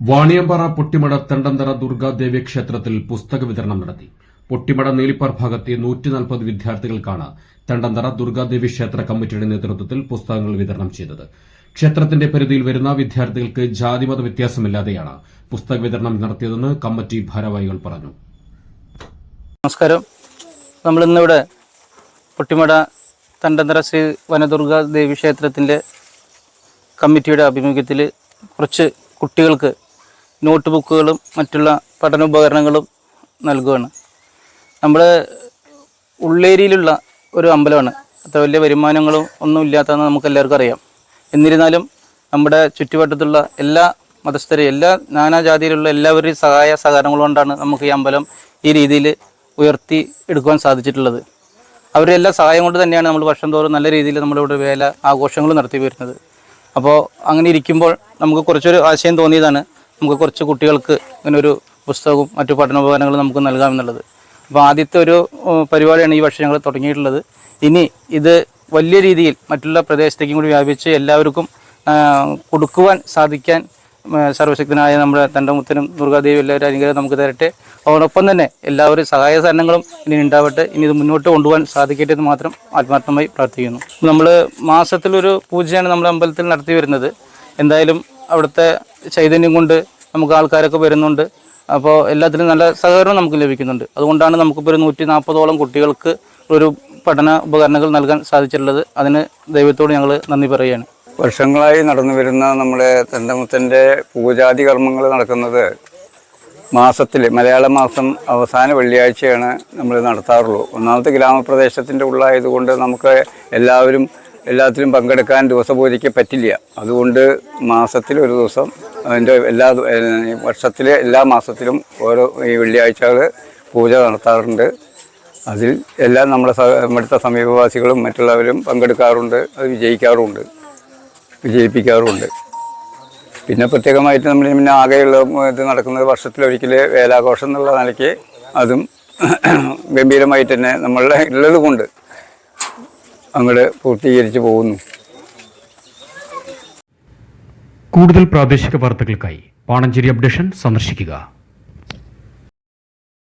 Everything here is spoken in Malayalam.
വാണിയമ്പാറ പൊട്ടിമട തണ്ടന്തറ ദുർഗാദേവി ക്ഷേത്രത്തിൽ പുസ്തക വിതരണം നടത്തി. പൊട്ടിമട നീലിപ്പാർ ഭാഗത്തെ 140 വിദ്യാർത്ഥികൾക്കാണ് തണ്ടന്തറ ദുർഗാദേവി ക്ഷേത്ര കമ്മിറ്റിയുടെ നേതൃത്വത്തിൽ പുസ്തകങ്ങൾ വിതരണം ചെയ്തത്. ക്ഷേത്രത്തിന്റെ പരിധിയിൽ വരുന്ന വിദ്യാർത്ഥികൾക്ക് ജാതിമത വ്യത്യാസമില്ലാതെയാണ് പുസ്തക വിതരണം നടത്തിയതെന്ന് കമ്മിറ്റി ഭാരവാഹികൾ പറഞ്ഞു. നമസ്കാരം. നമ്മളിന്നിവിടെ പൊട്ടിമട തണ്ടന്തറ ശ്രീ വനദുർഗാദേവി ക്ഷേത്രത്തിൻ്റെ കമ്മിറ്റിയുടെ ആഭിമുഖ്യത്തിൽ കുറച്ച് കുട്ടികൾക്ക് നോട്ട് ബുക്കുകളും മറ്റുള്ള പഠനോപകരണങ്ങളും നൽകുകയാണ്. നമ്മൾ ഉള്ളേരിയിലുള്ള ഒരു അമ്പലമാണ്. അത്ര വലിയ വരുമാനങ്ങളും ഒന്നും ഇല്ലാത്തതെന്ന് നമുക്ക് എല്ലാവർക്കും അറിയാം. എന്നിരുന്നാലും നമ്മുടെ ചുറ്റുവട്ടത്തുള്ള എല്ലാ മതസ്ഥരെയും എല്ലാ നാനാജാതിയിലുള്ള എല്ലാവരുടെയും സഹായ സഹകരണങ്ങൾ കൊണ്ടാണ് നമുക്ക് ഈ അമ്പലം ഈ രീതിയിൽ ഉയർത്തി എടുക്കുവാൻ സാധിച്ചിട്ടുള്ളത്. അവരുടെ എല്ലാ സഹായം കൊണ്ട് തന്നെയാണ് നമ്മൾ വർഷം തോറും നല്ല രീതിയിൽ നമ്മളിവിടെ വേല ആഘോഷങ്ങൾ നടത്തി വരുന്നത്. അപ്പോൾ അങ്ങനെ ഇരിക്കുമ്പോൾ നമുക്ക് കുറച്ചൊരു ആശയം തോന്നിയതാണ് നമുക്ക് കുറച്ച് കുട്ടികൾക്ക് ഇങ്ങനൊരു പുസ്തകവും മറ്റു പഠനോപകരണങ്ങളും നമുക്ക് നൽകാമെന്നുള്ളത്. അപ്പോൾ ആദ്യത്തെ ഒരു പരിപാടിയാണ് ഈ വർഷം ഞങ്ങൾ തുടങ്ങിയിട്ടുള്ളത്. ഇനി ഇത് വലിയ രീതിയിൽ മറ്റുള്ള പ്രദേശത്തേക്കും കൂടി വ്യാപിച്ച് എല്ലാവർക്കും കൊടുക്കുവാൻ സാധിക്കാൻ സർവശക്തനായ നമ്മുടെ തണ്ടമുത്തനും ദുർഗാദേവി എല്ലാവരും അനുഗ്രഹം നമുക്ക് തരട്ടെ. അതോടൊപ്പം തന്നെ എല്ലാവരും സഹായ സഹകരണങ്ങളും ഇനി ഉണ്ടാവട്ടെ. ഇനി ഇത് മുന്നോട്ട് കൊണ്ടുപോകാൻ സാധിക്കട്ടെ എന്ന് മാത്രം ആത്മാർത്ഥമായി പ്രാർത്ഥിക്കുന്നു. നമ്മൾ മാസത്തിലൊരു പൂജയാണ് നമ്മുടെ അമ്പലത്തിൽ നടത്തി വരുന്നത്. എന്തായാലും അവിടുത്തെ ചൈതന്യം കൊണ്ട് നമുക്ക് ആൾക്കാരൊക്കെ വരുന്നുണ്ട്. അപ്പോൾ എല്ലാത്തിലും നല്ല സഹകരണം നമുക്ക് ലഭിക്കുന്നുണ്ട്. അതുകൊണ്ടാണ് നമുക്കിപ്പോൾ ഒരു 140ഓളം കുട്ടികൾക്ക് ഒരു പഠന ഉപകരണങ്ങൾ നൽകാൻ സാധിച്ചിട്ടുള്ളത്. അതിന് ദൈവത്തോട് ഞങ്ങൾ നന്ദി പറയുകയാണ്. വർഷങ്ങളായി നടന്നു വരുന്ന നമ്മുടെ തണ്ടമുത്തൻ്റെ പൂജാതി കർമ്മങ്ങൾ നടക്കുന്നത് മാസത്തിൽ മലയാള മാസം അവസാന വെള്ളിയാഴ്ചയാണ് നമ്മൾ നടത്താറുള്ളൂ. ഒന്നാമത്തെ ഗ്രാമപ്രദേശത്തിൻ്റെ ഉള്ളായതുകൊണ്ട് നമുക്ക് എല്ലാത്തിലും പങ്കെടുക്കാൻ ദിവസപൂജയ്ക്ക് പറ്റില്ല. അതുകൊണ്ട് മാസത്തിൽ ഒരു ദിവസം അതിൻ്റെ വർഷത്തിലെ എല്ലാ മാസത്തിലും ഓരോ ഈ വെള്ളിയാഴ്ചകൾ പൂജ നടത്താറുണ്ട്. അതിൽ എല്ലാം ഇവിടുത്തെ സമീപവാസികളും മറ്റുള്ളവരും പങ്കെടുക്കാറുണ്ട്. അത് വിജയിപ്പിക്കാറുമുണ്ട്. പിന്നെ പ്രത്യേകമായിട്ട് നമ്മൾ ആകെയുള്ള ഇത് നടക്കുന്നത് വർഷത്തിലൊരിക്കൽ വേലാഘോഷം എന്നുള്ള നിലയ്ക്ക് അതും ഗംഭീരമായിട്ട് തന്നെ നമ്മളുടെ ഉള്ളത് കൊണ്ട് അങ്ങോട്ട് പൂർത്തീകരിച്ച് പോകുന്നു. കൂടുതൽ പ്രാദേശിക വാർത്തകൾക്കായി പാണഞ്ചേരി അപ്ഡേഷൻ സന്ദർശിക്കുക.